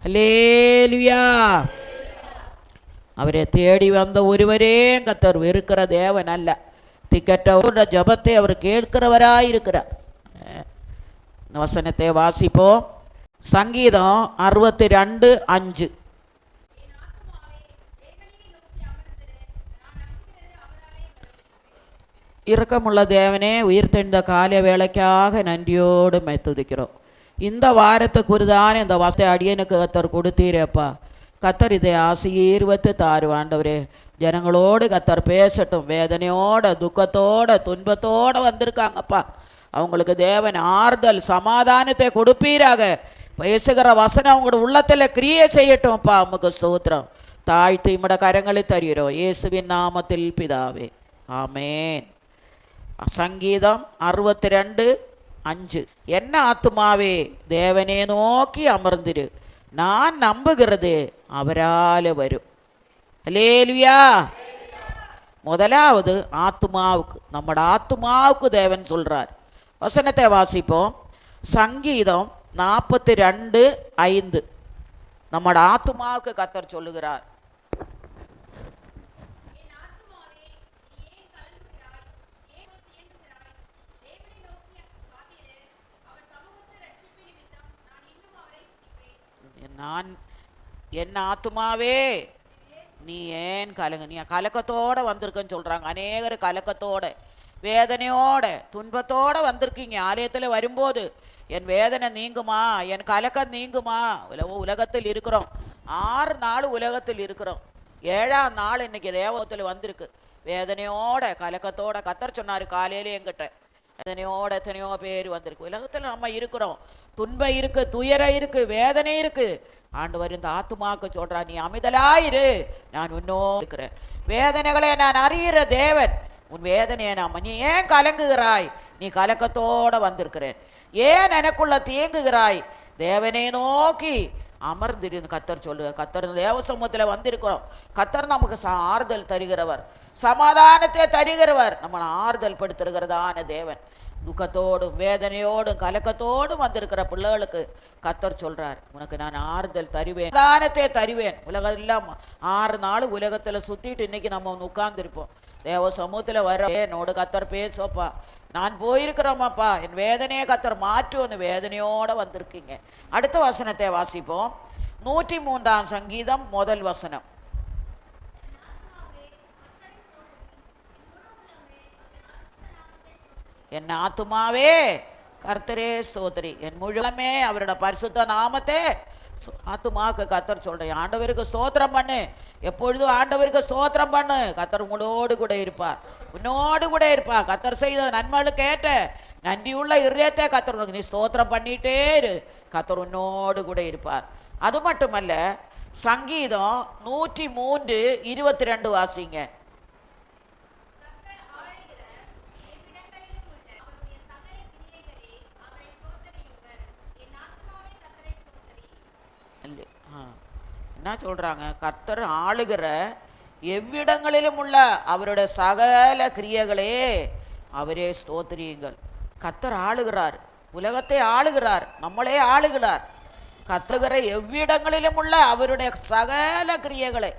ഹല്ലേലൂയാ. അവരെ തേടി വന്ന ഒരുവരെയും கர்த்தர் வெறுக்கிற தேவன் அல்ல. திக்கற்றவருடைய ஜபத்தை அவர் கேட்கிறவராயிருக்கிறார். வசனத்தை வாசிப்போம். சங்கீதம் 62:5. இரக்கமுள்ள தேவனே, உயிர்த்தெழுந்த கால வேளைக்காக நன்றியோடு துதிக்கிறோம். இந்த வாரத்துக்கு குறிதான இந்த வசத்தை அடியனுக்கு கத்தர் கொடுத்தீரப்பா. கத்தர் இதை ஆசீர்வத்து தாருவாண்டவரே. ஜனங்களோடு கத்தர் பேசட்டும். வேதனையோட துக்கத்தோட துன்பத்தோடு வந்திருக்காங்கப்பா. அவங்களுக்கு தேவன் ஆறுதல் சமாதானத்தை கொடுப்பீராக. பேசுகிற வசனம் அவங்களோட உள்ளத்தில் கிரியை செய்யட்டும்ப்பா. நமக்கு ஸ்தோத்திரம். தாழ்த்தி இம்மட கரங்களை தருகிறோம் இயேசுவின் நாமத்தில் பிதாவே, ஆமேன். சங்கீதம் 62:5. என்ன ஆத்துமாவே தேவனே நோக்கி அமர்ந்திரு, நான் நம்புகிறது அவரால் வரும். ஹல்லேலூயா. முதலாவது ஆத்துமாவுக்கு, நம்மட ஆத்துமாவுக்கு தேவன் சொல்றார். வசனத்தை வாசிப்போம். சங்கீதம் 42:5. நம்மட ஆத்துமாவுக்கு கர்த்தர் சொல்லுகிறார். என் ஆத்துமாவே நீ ஏன் கலங்க. நீ கலக்கத்தோட வந்திருக்கன்னு சொல்றாங்க. அநேகர் கலக்கத்தோட வேதனையோட துன்பத்தோட வந்திருக்கீங்க. ஆலயத்தில் வரும்போது என் வேதனை நீங்குமா, என் கலக்கம் நீங்குமா. உலகத்தில் இருக்கிறோம், 6 நாள் உலகத்தில் இருக்கிறோம். 7ஆம் நாள் இன்னைக்கு தேவத்தில் வந்திருக்கு. வேதனையோட கலக்கத்தோட கத்தர் சொன்னார் காலையிலே என்கிட்ட. வேதனையோட எத்தனையோ பேர் வந்திருக்கு. உலகத்தில் நம்ம இருக்கிறோம். துன்பம் இருக்கு, துயரம் இருக்கு, வேதனை இருக்கு. ஆண்டவர் இந்த ஆத்துமாக்கு சொல்றா, நீ அமைதலாயிரு, நான் உன்னோடு இருக்கிறேன். வேதனைகளை நான் அறிகிற தேவன். உன் வேதனையை நீ ஏன் கலங்குகிறாய்? நீ கலக்கத்தோட வந்திருக்கிறேன். ஏன் எனக்குள்ள தேங்குகிறாய்? தேவனை நோக்கி அமர்ந்திருந்து கத்தர் சொல்லுங்க. கத்தர் தேவ சமூகத்தில் வந்திருக்கிறோம். கத்தர் நமக்கு ஆறுதல் தருகிறவர், சமாதானத்தை தருகிறவர், நம்மளை ஆறுதல் படுத்துகிறதான தேவன். துக்கத்தோடும் வேதனையோடும் கலக்கத்தோடும் வந்திருக்கிற பிள்ளைகளுக்கு கத்தர் சொல்றார், உனக்கு நான் ஆறுதல் தருவேன், சமாதானத்தை தருவேன். உலகம் எல்லாம் 6 நாள் உலகத்தில் சுத்திட்டு இன்னைக்கு நம்ம உட்கார்ந்துருப்போம். தேவ சமூகத்தில் வர என்னோடு கத்தர் பேசப்பா, நான் போயிருக்கிறோமாப்பா, என் வேதனையை கத்தர் மாற்றுவோன்னு வேதனையோட வந்திருக்கீங்க. அடுத்த வசனத்தை வாசிப்போம். 103ஆம் சங்கீதம் 1 வசனம். என் ஆத்துமாவே கர்த்தரே ஸ்தோத்திரி, என் முழுமே அவரோட பரிசுத்த நாமத்தை. ஆத்துமாவுக்கு கத்தர் சொல்றேன், ஆண்டவருக்கு ஸ்தோத்திரம் பண்ணு. எப்பொழுதும் ஆண்டவருக்கு ஸ்தோத்திரம் பண்ணு. கத்தர் உங்களோடு கூட இருப்பார், உன்னோடு கூட இருப்பார். கத்தர் செய்த நன்மைகளுக்கு ஏற்ற நன்றியுள்ள இருதயத்தை கத்தர் உனக்கு நீ ஸ்தோத்திரம் பண்ணிட்டே இரு. கத்தர் உன்னோடு கூட இருப்பார். அது மட்டுமல்ல, சங்கீதம் 103:22 வாசிங்க. என்ன சொல்றாங்க? கர்த்தர் ஆளுகிற எவ்விடங்களிலும் உள்ள அவருடைய சகல கிரியைகளே அவரே ஸ்தோத்திரியுங்கள். கர்த்தர் ஆளுகிறார், உலகத்தை ஆளுகிறார், நம்மளே ஆளுகிறார். கர்த்தர் எவ்விடங்களிலும் உள்ள அவருடைய சகல கிரியைகளை,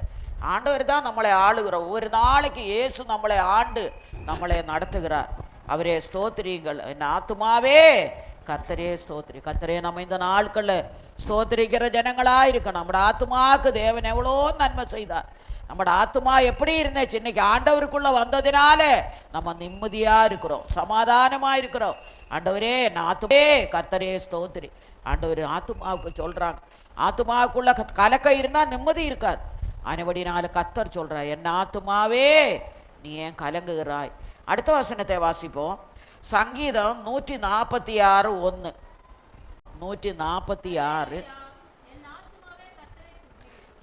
ஆண்டவர் தான் நம்மளை ஆளுகிறோம். ஒவ்வொரு நாளைக்கு இயேசு நம்மளை ஆண்டு நம்மளை நடத்துகிறார். அவரே ஸ்தோத்திரியுங்கள். என் ஆத்துமாவே கர்த்தரே ஸ்தோத்திரி. கர்த்தரே நம்ம இந்த நாட்களில் ஸ்தோத்திரிக்கிற ஜனங்களா இருக்கணும். நம்மட ஆத்துமாவுக்கு தேவன் எவ்வளோ நன்மை செய்தார். நம்மட ஆத்துமா எப்படி இருந்துச்சு, இன்னைக்கு ஆண்டவருக்குள்ள வந்ததினால நம்ம நிம்மதியா இருக்கிறோம், சமாதானமா இருக்கிறோம். ஆண்டவரே ஆத்துமே கர்த்தரே ஸ்தோத்திரி. ஆண்டவர் ஆத்துமாவுக்கு சொல்றாங்க, ஆத்துமாவுக்குள்ள கலக்க இருந்தா நிம்மதி இருக்காது. ஆனபடினால கர்த்தர் சொல்றார், என் ஆத்துமாவே நீ ஏன் கலங்குகிறாய். அடுத்த வசனத்தை வாசிப்போம். சங்கீதம் 146:1. 146.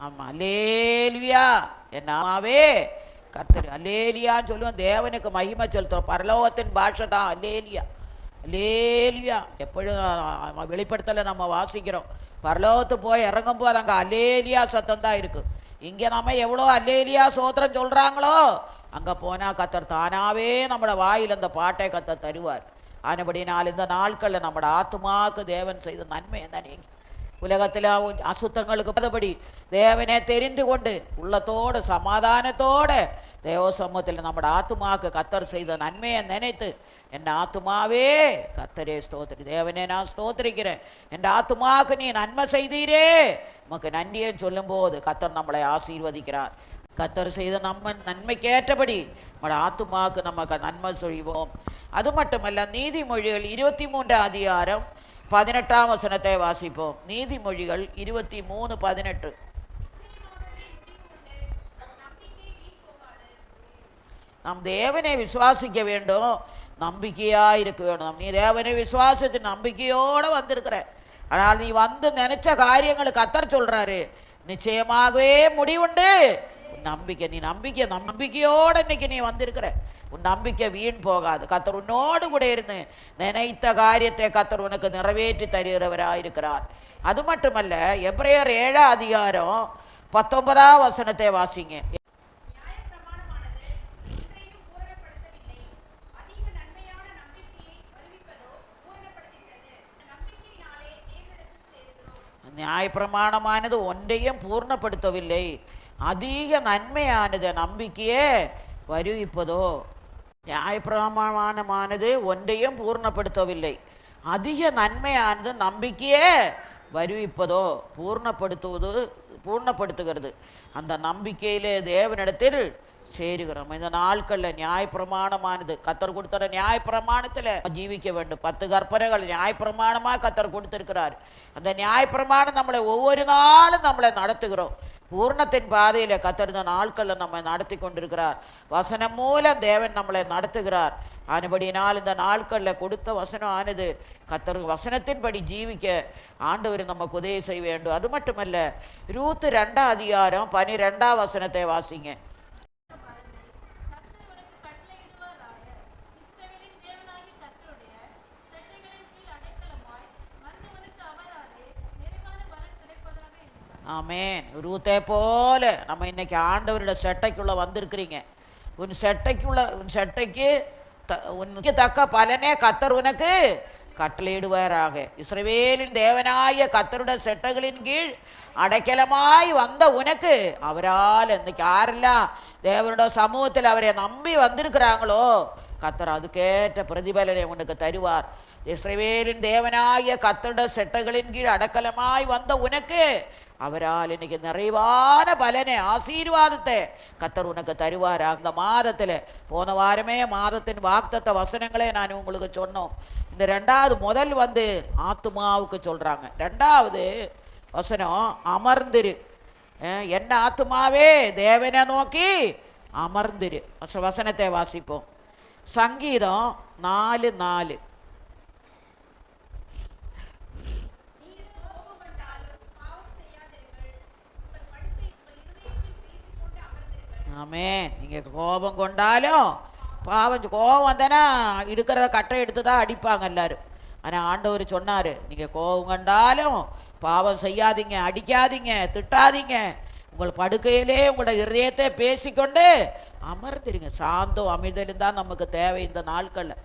ஆமா, அல்லேலூயா. என் ஆமாவே கர்த்தர் அல்லேலியான்னு சொல்லுவோம். தேவனுக்கு மகிமை செலுத்துறோம். பரலோகத்தின் பாஷை தான் அல்லேலியா. அல்லேலியா எப்பொழுதும் வெளிப்படுத்தலை நம்ம வாசிக்கிறோம். பரலோகத்து போய் இறங்கும் போது அங்கே அல்லேலியா சத்தம் தான் இருக்கு. இங்கே நம்ம எவ்வளோ அல்லேலியா சோத்திரம் சொல்றாங்களோ, அங்கே போனால் கத்தர் தானாவே நம்மளோட வாயில் அந்த பாட்டை கத்தர் தருவார். ஆனபடினால் இந்த நாட்களில் நம்மளோட ஆத்துமாவுக்கு தேவன் செய்த நன்மை என்ன நீங்க உலகத்தில் அசுத்தங்களுக்கு பதபடி தேவனே தெரிந்து கொண்டு உள்ளத்தோடு சமாதானத்தோடு தேவ சமூகத்தில் நம்முடைய ஆத்துமாவுக்கு கத்தர் செய்த நன்மையை நினைத்து என் ஆத்துமாவே கத்தரே ஸ்தோத்திரி, தேவனே நான் ஸ்தோத்திரிக்கிறேன், என் ஆத்துமாவுக்கு நீ நன்மை செய்தீரே நமக்கு நன்றியன்னு சொல்லும்போது கத்தர் நம்மளை ஆசீர்வதிக்கிறார். கத்தர் செய்த நன்மைக்கேற்றபடி நம்மளோட ஆத்துமாவுக்கு நமக்கு நன்மை செய்வோம். அது மட்டுமல்ல, நீதிமொழிகள் 23:18 வாசிப்போம். நீதிமொழிகள் 23:18. நம் தேவனை விசுவாசிக்க வேண்டும், நம்பிக்கையா இருக்க வேண்டும். நீ தேவனை விசுவாசித்து நம்பிக்கையோடு வந்திருக்கிற, ஆனால் நீ வந்து நினைச்ச காரியங்களுக்கு கத்தர் சொல்றாரு நிச்சயமாகவே முடிவுண்டு. நம்பிக்கை, நீ நம்பிக்கையோடு இன்னைக்கு நீ வந்திருக்கிற, உன் நம்பிக்கை வீண் போகாது. கத்தர் உன்னோடு கூட இருந்து நினைத்த காரியத்தை கத்தர் உனக்கு நிறைவேற்றி தருகிறவராயிருக்கிறார். அது மட்டுமல்ல, எபிரேயர் 7:19 வாசிங்க. நியாயப்பிரமாணமானது ஒன்றையும் பூர்ணப்படுத்தவில்லை, அதிக நன்மையானது நம்பிக்கையே வருவிப்பதோ. நியாயப்பிரமாணமானது ஒன்றையும் பூர்ணப்படுத்தவில்லை, அதிக நன்மையானது நம்பிக்கையே வருவிப்பதோ. பூர்ணப்படுத்துகிறது. அந்த நம்பிக்கையிலே தேவனிடத்தில் சேருகிறோம். இந்த நாட்களில் நியாயப்பிரமாணமானது கத்தர் கொடுத்த நியாயப்பிரமாணத்தில் ஜீவிக்க வேண்டும். 10 கற்பனைகள் நியாயப்பிரமாணமாக கத்தர் கொடுத்திருக்கிறார். அந்த நியாயப்பிரமாணம் நம்மளை ஒவ்வொரு நாளும் நம்மளை நடத்துகிறோம். பூர்ணத்தின் பாதையில் கத்தர் இந்த நாட்களில் நம்ம நடத்தி கொண்டிருக்கிறார். வசனம் மூலம் தேவன் நம்மளை நடத்துகிறார். ஆனபடினால் இந்த நாட்களில் கொடுத்த வசனம் ஆனது கத்தர் வசனத்தின்படி ஜீவிக்க ஆண்டவர் நமக்கு உதவி செய்ய வேண்டும். அது மட்டுமல்ல, ரூத் 2:12 வாசிங்க. ஆமேன். ரூத்தை போல நம்ம இன்னைக்கு ஆண்டவரோட செட்டைக்குள்ளே வந்திருக்கிறீங்க. உன் செட்டைக்கு உனக்கு தக்க பலனே கத்தர் உனக்கு கட்டளையிடுவாராக. இஸ்ரவேலின் தேவனாய கத்தருடைய செட்டைகளின் கீழ் அடைக்கலமாய் வந்த உனக்கு அவரால் இன்னைக்கு யாரெல்லாம் தேவனோட சமூகத்தில் அவரை நம்பி வந்திருக்கிறாங்களோ கத்தர் அதுக்கேற்ற பிரதிபலனை உனக்கு தருவார். இஸ்ரவேலின் தேவனாய கத்தருடைய செட்டைகளின் கீழ் அடைக்கலமாய் வந்த உனக்கு அவரால் இன்னைக்கு நிறைவான பலனை ஆசீர்வாதத்தை கத்தர் உனக்கு தருவார். அந்த மாதத்தில் போன வாரமே மாதத்தின் வாக்குத்தத்த வசனங்களே நான் உங்களுக்கு சொன்னோம். இந்த முதல் ஆத்துமாவுக்கு சொல்றாங்க. 2வது வசனம் அமர்ந்திரு, என்ன ஆத்துமாவே தேவனை நோக்கி அமர்ந்திரு. வசனத்தை வாசிப்போம். சங்கீதம் 4:4. ஆமே. நீங்கள் கோபம் கொண்டாலும் கோபம் வந்தேன்னா இருக்கிறத கட்டை எடுத்து தான் அடிப்பாங்க எல்லாரும். ஆனால் ஆண்டவர் சொன்னார், நீங்கள் கோபம் கண்டாலும் பாவம் செய்யாதீங்க, அடிக்காதீங்க, திட்டாதீங்க, உங்கள் படுக்கையிலே உங்களோட இருதயத்தை பேசிக்கொண்டு அமர்ந்துருங்க. சாந்தம் அமைதலும் தான் நமக்கு தேவை. இந்த நாட்களில்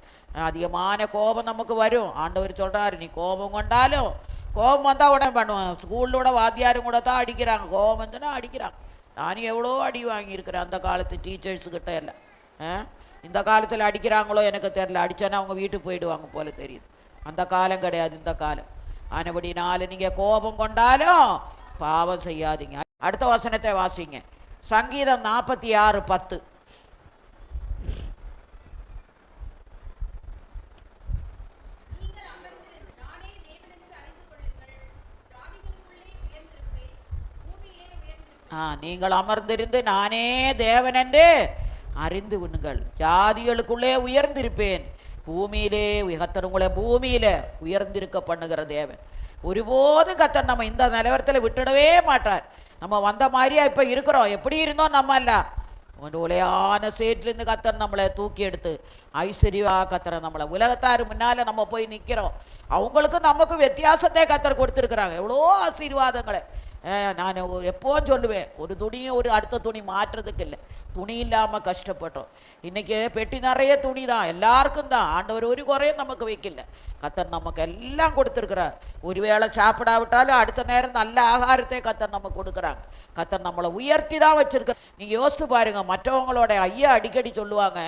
அதிகமான கோபம் நமக்கு வரும். ஆண்டவர் சொல்கிறாரு, நீ கோபம் கொண்டாலும், கோபம் வந்தால் உடனே பண்ணுவான். ஸ்கூலோட வாத்தியாரும் கூட தான் அடிக்கிறாங்க, கோபம் வந்துன்னா அடிக்கிறாங்க. நானும் எவ்வளோ அடி வாங்கியிருக்கிறேன் அந்த காலத்து டீச்சர்ஸுக்கிட்ட எல்லாம். இந்த காலத்தில் அடிக்கிறாங்களோ எனக்கு தெரியல, அடித்தோன்னா அவங்க வீட்டுக்கு போயிடுவாங்க போல தெரியுது. அந்த காலம் கிடையாது இந்த காலம். ஆனபடினால நீங்கள் கோபம் கொண்டாலும் பாவம் செய்யாதீங்க. அடுத்த வசனத்தை வாசிங்க. சங்கீதம் 46:10. நீங்கள் அமர்ந்திருந்து நானே தேவன் என்று அறிந்து கொள்ளுங்கள், ஜாதிகளுக்குள்ளே உயர்ந்திருப்பேன், பூமியிலே கத்தர் உங்களை பூமியில உயர்ந்திருக்க பண்ணுகிற தேவன். ஒருபோதும் கத்தர் நம்ம இந்த நிலவரத்தில் விட்டுடவே மாட்டார். நம்ம வந்த மாதிரியா இப்போ இருக்கிறோம், எப்படி இருந்தோம் நம்ம அல்ல. உலையான சேற்றிலிருந்து கத்தர் நம்மளை தூக்கி எடுத்து ஐஸ்வர்யா கத்தரை நம்மளை உலகத்தாரு முன்னால நம்ம போய் நிற்கிறோம். அவங்களுக்கும் நமக்கும் வித்தியாசத்தை கத்தர் கொடுத்துருக்குறாங்க. எவ்வளோ ஆசீர்வாதங்களை நான் எப்போவும் சொல்லுவேன், ஒரு துணியும் ஒரு அடுத்த துணி மாற்றுறதுக்கு இல்லை, துணி இல்லாமல் கஷ்டப்பட்டோம். இன்றைக்கி பெட்டி நிறைய துணி தான், எல்லாருக்கும் தான். ஆண்டவர் ஒரு குறையும் நமக்கு வைக்கல. கத்தர் நமக்கு எல்லாம் கொடுத்துருக்குறார். ஒரு வேளை சாப்பிடாவிட்டாலும் அடுத்த நேரம் நல்ல ஆகாரத்தை கத்தர் நமக்கு கொடுக்குறாங்க. கத்தர் நம்மளை உயர்த்தி தான் வச்சுருக்க. நீங்கள் யோசித்து பாருங்கள், மற்றவங்களோட ஐயா அடிக்கடி சொல்லுவாங்க,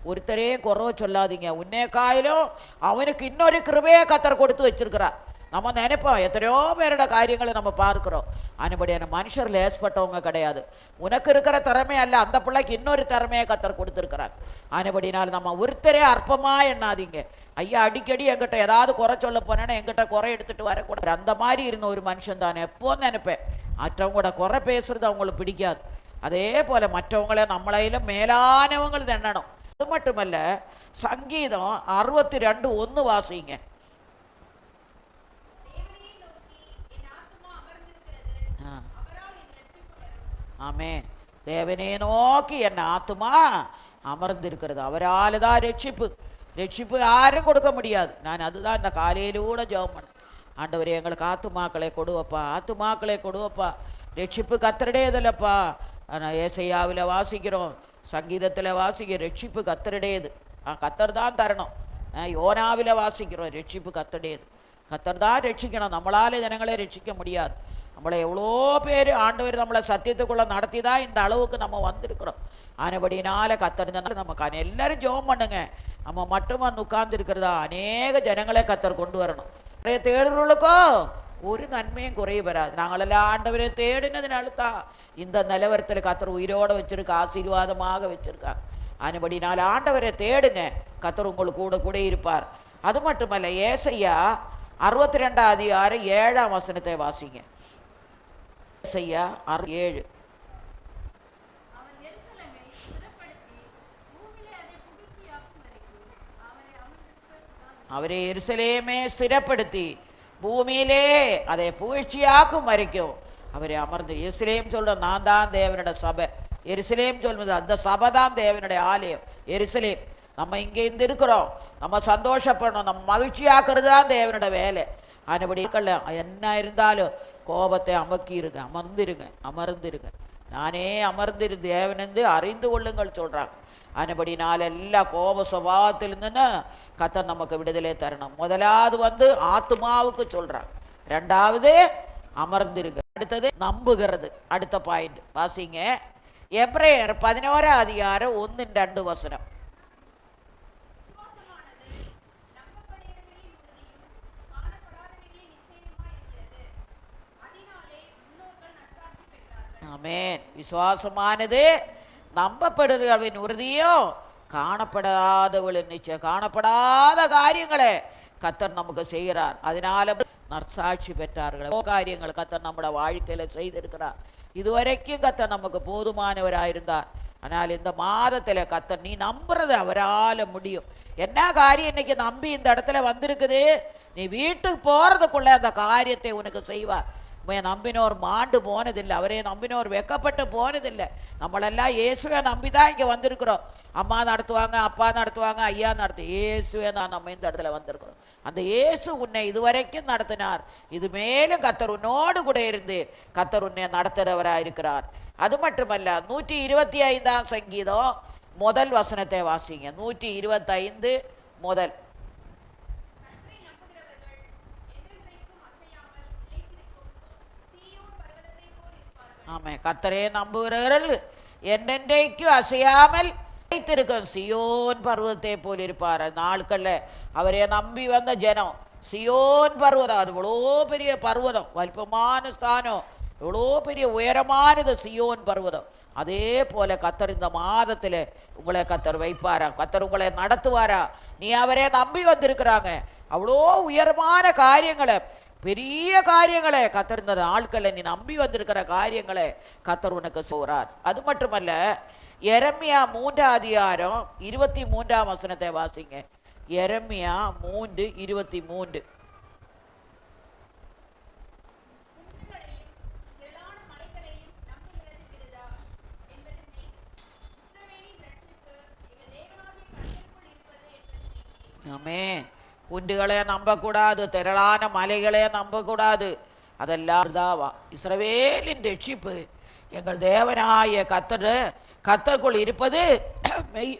ஒருத்தரையும் குறவை சொல்லாதீங்க, உன்னே காயிலும் அவனுக்கு இன்னொரு கிருபையை கத்தர் கொடுத்து வச்சிருக்கிறார். நம்ம நினைப்போம், எத்தனையோ பேரோட காரியங்களை நம்ம பார்க்குறோம். அதுபடியான மனுஷர் லேசப்பட்டவங்க கிடையாது. உனக்கு இருக்கிற திறமை அல்ல, அந்த பிள்ளைக்கு இன்னொரு திறமையை கத்தர் கொடுத்துருக்குறாங்க. அதுபடினால நம்ம ஒருத்தரே அற்பமாக எண்ணாதீங்க. ஐயா அடிக்கடி என்கிட்ட ஏதாவது குறை சொல்ல போனேன்னா என்கிட்ட குறை எடுத்துகிட்டு வரக்கூடாது. அந்த மாதிரி இருந்த ஒரு மனுஷன் தானே எப்போன்னு நினைப்பேன். மற்றவங்களோட குறை பேசுறது அவங்களுக்கு பிடிக்காது. அதே போல் மற்றவங்கள நம்மளையிலும் மேலானவங்கள் எண்ணணும். அது மட்டுமல்ல, சங்கீதம் 62:1 வாசிங்க. ஆமே, தேவனே நோக்கி என் ஆத்துமா அமர்ந்திருக்கிறது, அவரால் தான் ரட்சிப்பு. ரட்சிப்பு யாரும் கொடுக்க முடியாது. நான் அதுதான் இந்த காலையிலூட ஜெபம் பண்ணேன். ஆண்டவரே, எங்களுக்கு ஆத்துமாக்களை கொடுவப்பா, ஆத்துமாக்களை கொடுவப்பா. ரட்சிப்பு கத்தருடையதில்லப்பா. ஆனால் ஏசையாவில் வாசிக்கிறோம், சங்கீதத்தில் வாசிக்க ரட்சிப்பு கத்தருடையது, கத்தர் தான் தரணும். யோனாவில் வாசிக்கிறோம், ரட்சிப்பு கத்தருடையது, கத்தர் தான் ரட்சிக்கணும். நம்மளால் ஜனங்களே ரட்சிக்க முடியாது. நம்மளை எவ்வளோ பேர் ஆண்டவர் நம்மளை சத்தியத்துக்குள்ளே நடத்தி தான் இந்த அளவுக்கு நம்ம வந்திருக்கிறோம். ஆனபடினால கத்தர் நமக்கு எல்லாரும் ஜெபம் பண்ணுங்க. நம்ம மட்டும் வந்து உட்கார்ந்து இருக்கிறதா, அநேக ஜனங்களே கத்தர் கொண்டு வரணும். நிறைய தேடுறவர்களுக்கோ ஒரு நன்மையும் குறைய வராது. நாங்களெல்லாம் ஆண்டவரை தேடினதுனால தான் இந்த நிலவரத்தில் கத்தர் உயிரோடு வச்சிருக்க, ஆசீர்வாதமாக வச்சிருக்காங்க. அதுபடினால ஆண்டவரை தேடுங்க, கத்தர் உங்களுக்கு கூட கூட இருப்பார். அது மட்டுமல்ல, ஏசையா 62:7 வாசிங்க. ஏசையா 7. அவரை எருசலேமே ஸ்திரப்படுத்தி பூமியிலே அதை புகழ்ச்சியாக்கும் வரைக்கும் அவரை அமர்ந்து. எருசலேம் சொல்ற நான் தான் தேவனோட சபை. எருசலேம் சொல்வது அந்த சபை தான் தேவனுடைய ஆலயம். எருசலேம் நம்ம இங்கே இருந்து இருக்கிறோம், நம்ம சந்தோஷப்படணும், நம்ம மகிழ்ச்சியாக்குறது தான் தேவனோட வேலை. அதுபடி என்ன இருந்தாலும் கோபத்தை அமக்கிருங்க, அமர்ந்திருங்க. நானே அமர்ந்திரு தேவனென்று அறிந்து கொள்ளுங்கள் சொல்றாங்க. அதுபடினால எல்லா கோப சுபாவத்திலிருந்துன்னு கத்தர் நமக்கு விடுதலை தரணும். முதலாவது ஆத்மாவுக்கு சொல்றாங்க, ரெண்டாவது அமர்ந்திருங்க, அடுத்தது நம்புகிறது. அடுத்த பாயிண்ட் வாசிங்க. எபிரேயர் 11:1-2. ஆமென். விசுவாசமானது நம்பப்படுகிறவன் உறுதியும் காணப்படாதவளின் நிச்சயம். காணப்படாத காரியங்களை கத்தர் நமக்கு செய்கிறார். அதனால நற்சாட்சி பெற்றார்கள். காரியங்கள் கத்தர் நம்முடைய வாழ்க்கையில செய்திருக்கிறார். இதுவரைக்கும் கத்தர் நமக்கு போதுமானவராயிருந்தார். ஆனால் இந்த மாதத்தில் கத்தர் நீ நம்புறது அவரால் முடியும். என்ன காரியம் இன்னைக்கு நம்பி இந்த இடத்துல வந்திருக்குது, நீ வீட்டுக்கு போறதுக்குள்ள அந்த காரியத்தை உனக்கு செய்வார். நம்பினோர் மாண்டு போனதில்லை, அவரே நம்பினோர் வெக்கப்பட்டு போனதில்லை. நம்மளெல்லாம் இயேசுவை நம்பி தான் இங்கே வந்திருக்கிறோம். அம்மா நடத்துவாங்க, அப்பா நடத்துவாங்க, ஐயா இயேசுவை நான் நம்ம இந்த இடத்துல வந்திருக்கிறோம். அந்த இயேசு உன்னை இதுவரைக்கும் நடத்தினார். இது மேலும் கத்தர் உன்னோடு கூட இருந்து கத்தர் உன்னை நடத்துகிறவராக இருக்கிறார். அது மட்டுமல்ல, 125 சங்கீதம் 1 வாசிங்க. 125 ஆமே, கத்தரே நம்புகிறவர்கள் என்றென்றைக்கும் அசையாமல் வைத்திருக்கும் சியோன் பர்வதத்தை போல் இருப்பார். நாட்கள்ல அவரை நம்பி வந்த ஜனம் சியோன் பர்வதம், அது எவ்வளோ பெரிய பர்வதம், வலிப்பமான ஸ்தானம், எவ்வளோ பெரிய உயரமானது சியோன் பர்வதம். அதே போல கத்தர் இந்த மாதத்தில் உங்களை கத்தர் வைப்பாரா, கத்தர் உங்களை நடத்துவாரா. நீ அவரே நம்பி வந்திருக்கிறாங்க, அவ்வளோ உயரமான காரியங்களை, பெரிய காரியங்களை கத்தர் இந்த ஆட்களை நீ நம்பி வந்திருக்கிற காரியங்களை கத்தர் உனக்கு சொல்றார். அது மட்டுமல்ல, எரேமியா 3:23 வாசிங்க. எரேமியா 3:23. ஆமென். குண்டுகளை நம்பக்கூடாது, திரளான மலைகளே நம்பக்கூடாது. அதெல்லாம் விருதாவா? இஸ்ரவேலின் ரட்சிப்பு எங்கள் தேவனாய கத்தருக்குள் இருப்பது மெய்.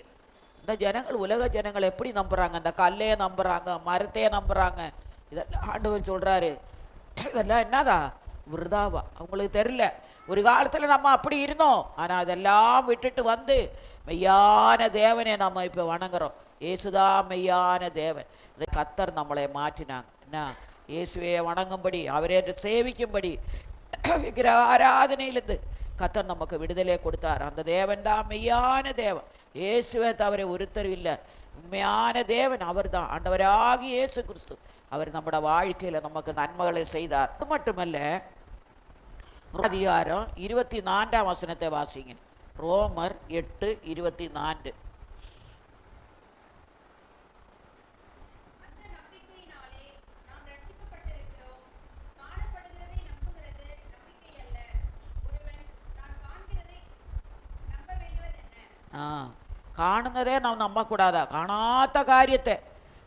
இந்த ஜனங்கள், உலக ஜனங்கள் எப்படி நம்புறாங்க? இந்த கல்லையே நம்புறாங்க, மரத்தையே நம்புறாங்க. இதெல்லாம் ஆண்டவர் சொல்றாரு, இதெல்லாம் என்னதா? விருதாவா. அவங்களுக்கு தெரியல. ஒரு காலத்தில் நம்ம அப்படி இருந்தோம், ஆனால் அதெல்லாம் விட்டுட்டு வந்து மெய்யான தேவனை நம்ம இப்போ வணங்குறோம். இயேசுதா மெய்யான தேவன். கத்தர் நம்மளை மாற்றினாங்க. என்ன? இயேசுவை வணங்கும்படி, அவரே சேவிக்கும்படி விக்கிரக ஆராதனையிலிருந்து கத்தர் நமக்கு விடுதலை கொடுத்தார். அந்த தேவன் தான் மெய்யான தேவன். இயேசுவை தவிர ஒருத்தர் இல்லை. உண்மையான தேவன் அவர் தான், ஆண்டவராகி இயேசு கிறிஸ்து. அவர் நம்மளோட வாழ்க்கையில் நமக்கு நன்மைகளை செய்தார். அது மட்டுமல்ல, அதிகாரம் 24ஆம் வசனத்தை வாசிங்க. ரோமர் 8:24. காணுனதே நாம் நம்பக்கூடாதா? காணாத காரியத்தை.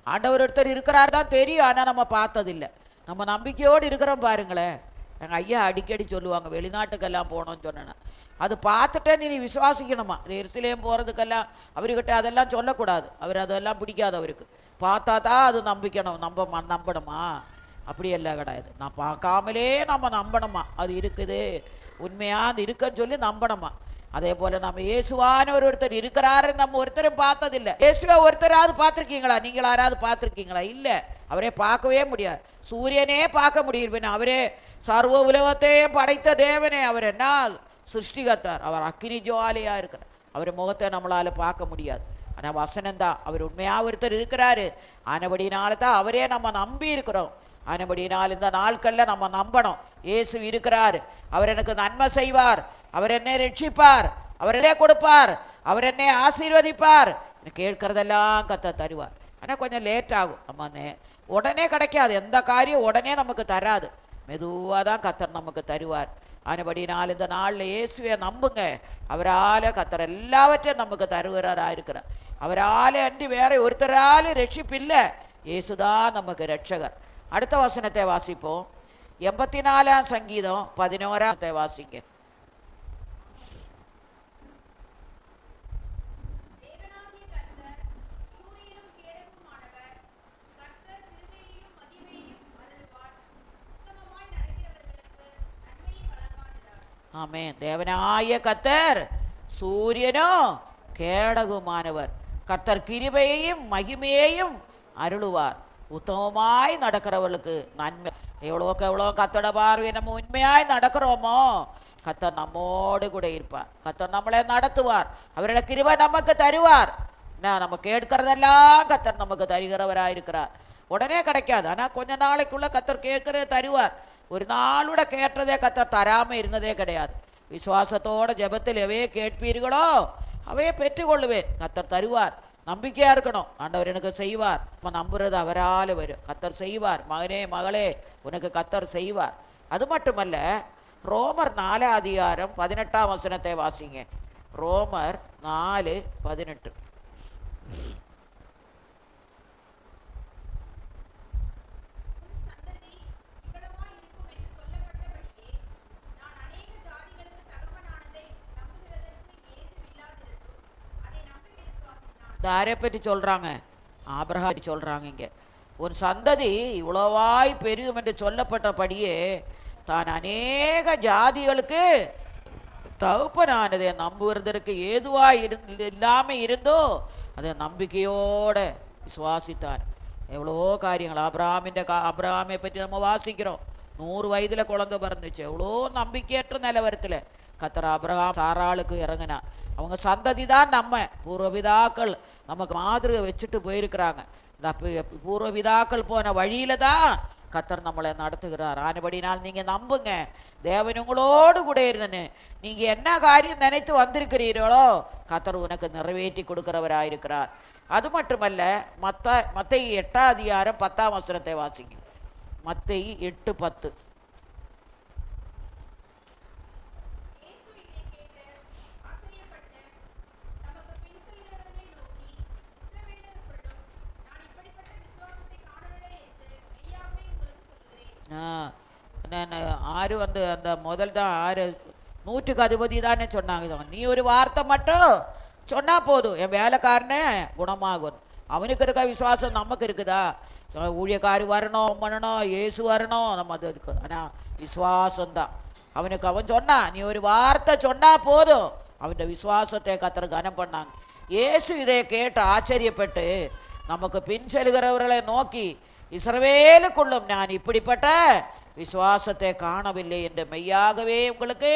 ஆண்டவர் ஒருத்தர் இருக்கிறார் தான் தெரியும், ஆனால் நம்ம பார்த்ததில்லை. நம்ம நம்பிக்கையோடு இருக்கிறோம் பாருங்களேன். எங்கள் ஐயா அடிக்கடி சொல்லுவாங்க, வெளிநாட்டுக்கெல்லாம் போகணும்னு சொன்னேன்னா, அது பார்த்துட்டே நீ விசுவாசிக்கணுமா. எருசலேம் போகிறதுக்கெல்லாம் அவர்கிட்ட அதெல்லாம் சொல்லக்கூடாது. அவர் அதெல்லாம் பிடிக்காது அவருக்கு. பார்த்தா தான் அது நம்பணுமா? அப்படியெல்லாம் கிடையாது. நான் பார்க்காமலே நம்ம நம்பணுமா, அது இருக்குது, உண்மையாக அது இருக்குன்னு சொல்லி நம்பணுமா. அதே போல நம்ம இயேசுவான ஒருத்தர் இருக்கிறாருன்னு நம்ம ஒருத்தரும் பார்த்ததில்லை. இயேசுவை ஒருத்தராவது பார்த்துருக்கீங்களா? நீங்கள் யாராவது பார்த்துருக்கீங்களா? இல்லை. அவரே பார்க்கவே முடியாது. சூரியனே பார்க்க முடியும். அவரே சர்வ உலகத்தையே படைத்த தேவனே. அவர் என்ன சிருஷ்டிகத்தார். அவர் அக்கினி ஜுவாலியா இருக்கிறார். அவர் முகத்தை நம்மளால பார்க்க முடியாது. ஆனால் வசனம்தான், அவர் உண்மையாக ஒருத்தர் இருக்கிறாரு. ஆனபடினால தான் அவரே நம்ம நம்பி இருக்கிறோம். ஆனபடினால் இந்த நாட்களில் நம்ம நம்பணும், இயேசு இருக்கிறார், அவர் எனக்கு நன்மை செய்வார், அவர் என்னை ரட்சிப்பார், அவர் என்னை கொடுப்பார், அவர் என்னை ஆசீர்வதிப்பார், எனக்கு கேட்கறதெல்லாம் கத்த தருவார். ஆனால் கொஞ்சம் லேட் ஆகும். நம்ம உடனே கிடைக்காது. எந்த காரியம் உடனே நமக்கு தராது. மெதுவாக தான் கத்தர் நமக்கு தருவார். ஆனபடினால் இந்த நாளில் இயேசுவை நம்புங்க. அவரால் கத்தர் எல்லாவற்றையும் நமக்கு தருகிறாராக இருக்கிறார். அவரால் அன்றி வேற ஒருத்தரால் ரட்சிப்பு இல்லை. இயேசுதான் நமக்கு ரட்சகர். அடுத்த வசனத்தை வாசிப்போம். 84ஆம் சங்கீதம் 11ஆம் வாசிங்க. ஆமென். தேவனாய கர்த்தர் சூரியனும் கேடகுமானவர். கர்த்தர் கிருபையையும் மகிமையையும் அருளுவார். உத்தமமாய் நடக்கிறவர்களுக்கு நன்மை. எவ்வளோக்கு எவ்வளோ கத்தோட பார்வை நம்ம உண்மையாய் நடக்கிறோமோ, கத்தர் நம்மோடு கூட இருப்பார். கத்தர் நம்மளை நடத்துவார். அவரோட கிருபை நமக்கு தருவார். நம்ம கேட்கறதெல்லாம் கத்தர் நமக்கு தருகிறவராக இருக்கிறார். உடனே கிடைக்காது, ஆனால் கொஞ்ச நாளைக்குள்ள கத்தர் கேட்கறதே தருவார். ஒரு நாளோட கேட்டதே கத்தர் தராமல் இருந்ததே கிடையாது. விசுவாசத்தோட ஜெபத்தில் எவையே கேட்பீர்களோ அவையே பெற்றுக்கொள்ளுவேன். கத்தர் தருவார். நம்பிக்கையாக இருக்கணும். ஆண்டவர் எனக்கு செய்வார். நம்ம நம்புறது அவரால் வரும். கத்தர் செய்வார். மகனே மகளே, உனக்கு கத்தர் செய்வார். அது மட்டுமல்ல, ரோமர் 4 அதிகாரம் 18ஆம் வசனத்தை வாசிங்க. ரோமர் 4:18. யாரை பற்றி சொல்கிறாங்க? ஆபிரகாம் சொல்கிறாங்க. இங்கே உன் சந்ததி இவ்வளவாய் பெருகும் என்று சொல்லப்பட்டபடியே தான் அநேக ஜாதிகளுக்கு தகப்பனானதை நம்புவதற்கு ஏதுவாக இல்லாமல் இருந்தோ அதை நம்பிக்கையோடு விசுவாசித்தார். எவ்வளோ காரியங்கள். அபிரகாமை பற்றி நம்ம வாசிக்கிறோம். 100 வயதில் குழந்தை பிறந்துச்சு. எவ்வளோ நம்பிக்கையற்ற நிலவரத்தில் கர்த்தர் ஆபிரகாம் சாராளுக்கு இறங்கினார். அவங்க சந்ததி தான் நம்ம பூர்வபிதாக்கள் நமக்கு மாதிரி வச்சுட்டு போயிருக்கிறாங்க. இந்த பூர்வபிதாக்கள் போன வழியில தான் கர்த்தர் நம்மளை நடத்துகிறார். ஆனபடினால் நீங்கள் நம்புங்க, தேவன் உங்களோடு கூட இருந்தேன்னு நீங்கள் என்ன காரியம் நினைத்து வந்திருக்கிறீர்களோ கர்த்தர் உனக்கு நிறைவேற்றி கொடுக்கிறவராயிருக்கிறார். அது மட்டுமல்ல, மத்தேயு 8ஆம் அதிகாரம் 10ஆம் வசனத்தை வாசிங்க. மத்தேயு 8:10. யாரு வந்து அந்த முதல் தான் ஆறு 100க்கு அதிபதி தானே சொன்னாங்க. நீ ஒரு வார்த்தை மட்டும் சொன்னா போதும், என் வேலைக்காரனே குணமாகும். அவனுக்கு இருக்க விசுவாசம் நமக்கு இருக்குதா? ஊழியக்காரி வரணும், பண்ணணும், இயேசு வரணும், நம்ம அது இருக்கு. ஆனால் விசுவாசம்தான் அவனுக்கு. அவன் சொன்னா, நீ ஒரு வார்த்தை சொன்னா போதும், அவன் விசுவாசத்தை கத்தர் கனம் பண்ணாங்க. இயேசு இதை கேட்டு ஆச்சரியப்பட்டு நமக்கு பின் செல்கிறவர்களை நோக்கி, இஸ்ரவேலுக்குள்ளும் நான் இப்படிப்பட்ட விசுவாசத்தை காணவில்லை என்று மெய்யாகவே உங்களுக்கு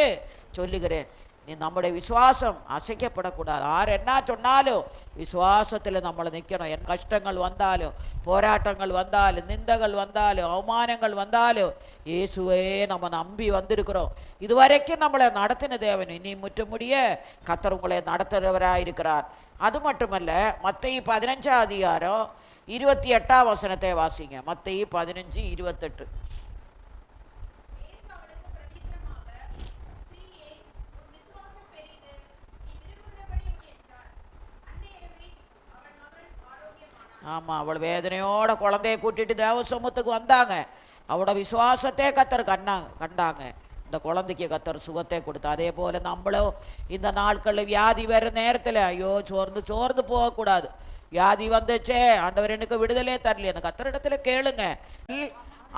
சொல்லுகிறேன். நீ நம்முடைய விசுவாசம் அசைக்கப்படக்கூடாது. யார் என்ன சொன்னாலும் விசுவாசத்தில் நம்மளை நிற்கணும். என் கஷ்டங்கள் வந்தாலும், போராட்டங்கள் வந்தாலும், நிந்தகள் வந்தாலும், அவமானங்கள் வந்தாலும் இயேசுவே நம்ம நம்பி வந்திருக்கிறோம். இதுவரைக்கும் நம்மளை நடத்தின தேவன் இனி முற்றுமுடிய கர்த்தர் உங்களை நடத்துகிறவராக இருக்கிறார். அது மட்டுமல்ல, மத்தேயு 15 அதிகாரம் 28 வசனத்தை வாசிங்க. மத்தேயு 15:28. ஆமாம், அவள் வேதனையோட குழந்தைய கூட்டிட்டு தேவ சமூகத்துக்கு வந்தாங்க. அவளோட விசுவாசத்தை கத்தர் கண்டாங்க. இந்த குழந்தைக்கு கத்தர் சுகத்தை கொடுத்தா. அதே போல் நம்மளும் இந்த நாட்களில் வியாதி வர நேரத்தில் ஐயோ சோர்ந்து போகக்கூடாது. வியாதி வந்துச்சே, ஆண்டவர் எனக்கு விடுதலே தரல, எனக்கு கத்தரிடத்துல கேளுங்க.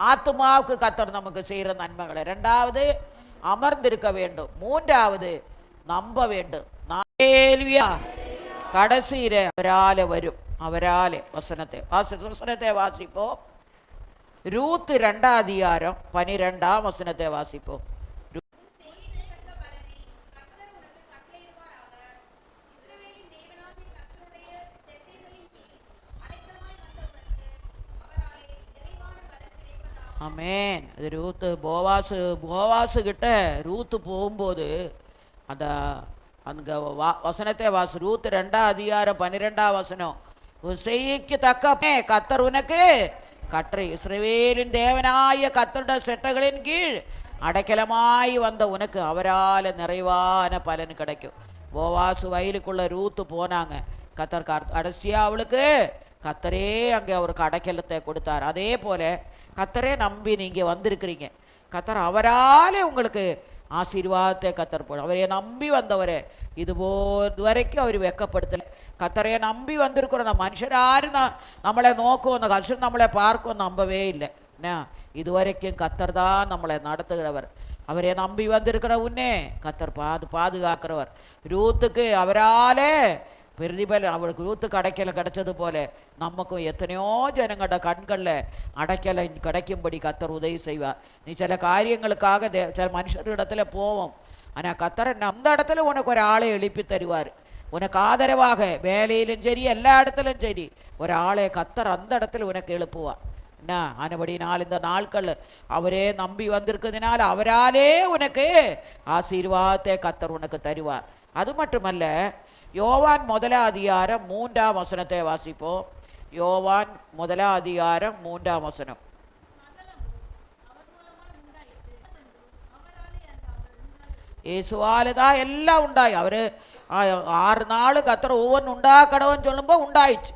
ஆத்துமாவுக்கு கத்தர் நமக்கு செய்கிற நன்மைகளை. 2வது அமர்ந்திருக்க வேண்டும். 3வது நம்ப வேண்டும். கடைசியில அவரால வரும். அவராலே வசனத்தை வாசிப்போம். ரூத் 2 அதிகாரம் 12 வசனத்தை வாசிப்போம். ஆமேன். அது ரூத்து போவாசு கிட்ட ரூத்து போகும்போது அந்த அங்க வசனத்தை ரூத் 2 அதிகாரம் 12 வசனம். செய்யக்கு தக்க கத்தர் உனக்கு கற்றை, இஸ்ரவேலின் தேவனாய கத்தருடைய செட்டைகளின் கீழ் அடைக்கலமாய் வந்த உனக்கு அவரால் நிறைவான பலன் கிடைக்கும். போவாசு வயலுக்குள்ள ரூத்து போனாங்க. கத்தர் கடைசியா அவளுக்கு கத்தரே அங்கே அவருக்கு அடைக்கலத்தை கொடுத்தார். அதே போல கத்தரே நம்பி நீங்க வந்திருக்கிறீங்க. கத்தர் அவராலே உங்களுக்கு ஆசீர்வாதத்தை கத்தர் போடும். அவரைய நம்பி வந்தவரே இதுவரைக்கும் அவர் வெக்கப்படுத்தலை. கத்தரையை நம்பி வந்திருக்கிறோம். நம்ம மனுஷர் யாரும் நம்மளை நோக்கும், அந்த கஷ்டம் நம்மளை பார்க்கும் நம்பவே இல்லை. என்ன, இதுவரைக்கும் கத்தர் தான் நம்மளை நடத்துகிறவர். அவரை நம்பி வந்திருக்கிற உன்னே கத்தர் பாதுகாக்கிறவர். ரூத்துக்கு அவராலே பிரதிபலன், அவளுக்கு ரூத்துக்கு அடைக்கலை கிடைச்சது போல நமக்கும் எத்தனையோ ஜனங்களோட கண்களில் அடைக்கலை கிடைக்கும்படி கத்தர் உதவி செய்வார். நீ சில காரியங்களுக்காக சில மனுஷரிடத்துல போவோம். ஆனால் கத்தரை அந்த இடத்துல உனக்கு ஒரு ஆளை எழுப்பி தருவார். உனக்கு ஆதரவாக வேலையிலும் சரி, எல்லா இடத்துலையும் சரி, ஒரு ஆளை கத்தர் அந்த இடத்துல உனக்கு எழுப்புவார். என்ன, ஆனபடினால் இந்த நாட்கள் அவரே நம்பி வந்திருக்கிறதுனால அவராலே உனக்கு ஆசீர்வாதத்தை கத்தர் உனக்கு தருவார். அது மட்டுமல்ல, யோவான் 1 அதிகாரம் 3 வசனத்தை வாசிப்போம். யோவான் 1 அதிகாரம் 3 வசனம். இயேசுவால தான் எல்லாம் உண்டாய். அவரு 6 நாள் கத்தர் ஒவ்வொன்று உண்டாக்கடவுன்னு சொல்லும்போது உண்டாயிடுச்சு.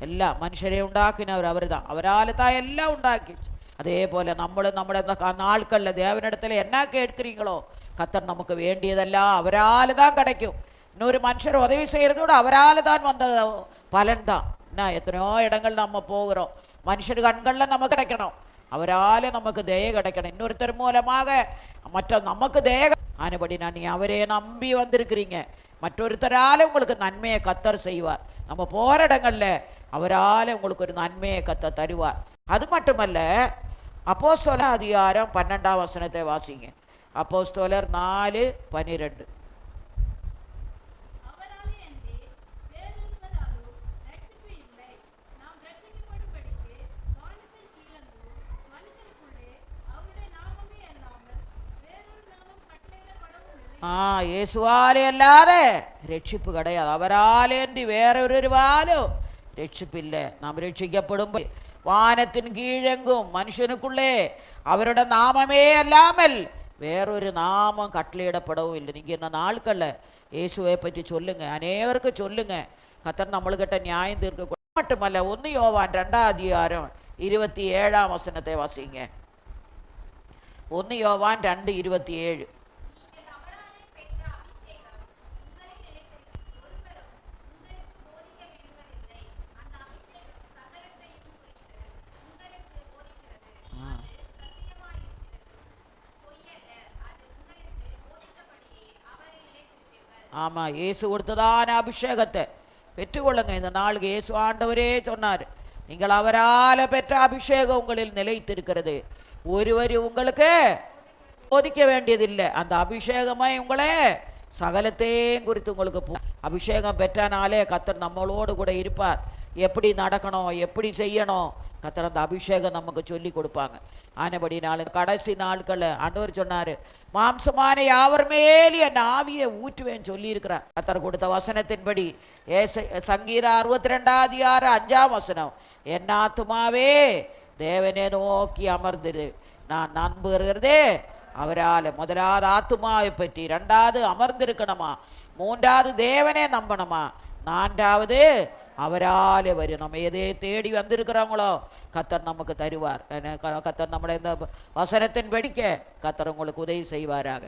எல்லாம் மனுஷரே உண்டாக்கினவர் அவர் தான். அவரால் தான் எல்லாம் உண்டாக்கிடுச்சு. அதே போல நம்மளும் நம்மளோட நாட்களில் தேவனிடத்துல என்ன கேட்கிறீங்களோ கத்தர் நமக்கு வேண்டியதெல்லாம் அவரால் தான் கிடைக்கும். இன்னொரு மனுஷர் உதவி செய்கிறதோடு அவரால் தான் வந்த பலன் தான். என்ன, எத்தனையோ இடங்கள் நம்ம போகிறோம், மனுஷர் கண்களில் நமக்கு கிடைக்கணும், அவரால் நமக்கு தய கிடைக்கணும். இன்னொருத்தர் மூலமாக நமக்கு தய. ஆனபடி நீ அவரே நம்பி வந்திருக்கிறீங்க. மற்றொருத்தரால் உங்களுக்கு நன்மையை கத்தர் செய்வார். நம்ம போகிற இடங்கள்ல அவரால் உங்களுக்கு ஒரு நன்மையை கத்தர் தருவார். அது மட்டுமல்ல, அப்போஸ்தலர் அதிகாரம் 12 வசனத்தை வாசிங்க. அப்போஸ்தலர் 4:12. இயேசுவாலே அல்லாத ரட்சிப்பு கிடையாது. அவராலேன்றி வேறொருவாலும் ரட்சிப்பில்லை. நாம் ரட்சிக்கப்படும் வானத்தின் கீழெங்கும் மனுஷனுக்குள்ளே அவரோட நாமமே அல்லாமல் வேறொரு நாமம் கட்டளையிடப்படவும் இல்லை. நீங்கள் இந்த நாட்களில் இயேசுவை பற்றி சொல்லுங்க, அநேகருக்கு சொல்லுங்க. கத்தர் நம்மளுக்கிட்ட நியாயம் தீர்க்க மட்டுமல்ல. 1 யோவான் 2 அதிகாரம் 27 வசனத்தை வாசிங்க. 1 யோவான் 2:27. ஆமாம், இயேசு கொடுத்ததான அபிஷேகத்தை பெற்றுக்கொள்ளுங்க. இந்த நாளுக்கு இயேசு ஆண்டவரே சொன்னார், நீங்கள் அவரால் பெற்ற அபிஷேகம் உங்களில் நிலைத்திருக்கிறது, ஒருவர் உங்களுக்கு போதிக்க வேண்டியதில்லை. அந்த அபிஷேகமே உங்களே சகலத்தையும் குறித்து உங்களுக்கு அபிஷேகம் பெற்றனாலே கர்த்தர் நம்மளோடு கூட இருப்பார். எப்படி நடக்கணும், எப்படி செய்யணும், கர்த்தர் அந்த அபிஷேகம் நமக்கு சொல்லி கொடுப்பாங்க. ஆனபடி நாள் கடைசி நாட்களில் ஆண்டவர் சொன்னார், மாம்சமான யாவர் மேலும் என் ஆவியை ஊற்றுவேன்னு சொல்லியிருக்கிறார். கர்த்தர் கொடுத்த வசனத்தின்படி சங்கீதம் 62:5 என் ஆத்துமாவே தேவனே நோக்கி அமர்ந்திரு, நான் நம்புகிறதே அவரால். முதலாவது ஆத்துமாவை பற்றி, 2வது அமர்ந்திருக்கணுமா, 3வது தேவனே நம்பணுமா, 4வது அவராலே வரும். நம்ம எதே தேடி வந்திருக்கிறோங்களோ கர்த்தர் நமக்கு தருவார். கர்த்தர் நம்மளை இந்த வசனத்தின் படிக்க கர்த்தர் உங்களுக்கு உதவி செய்வாராக.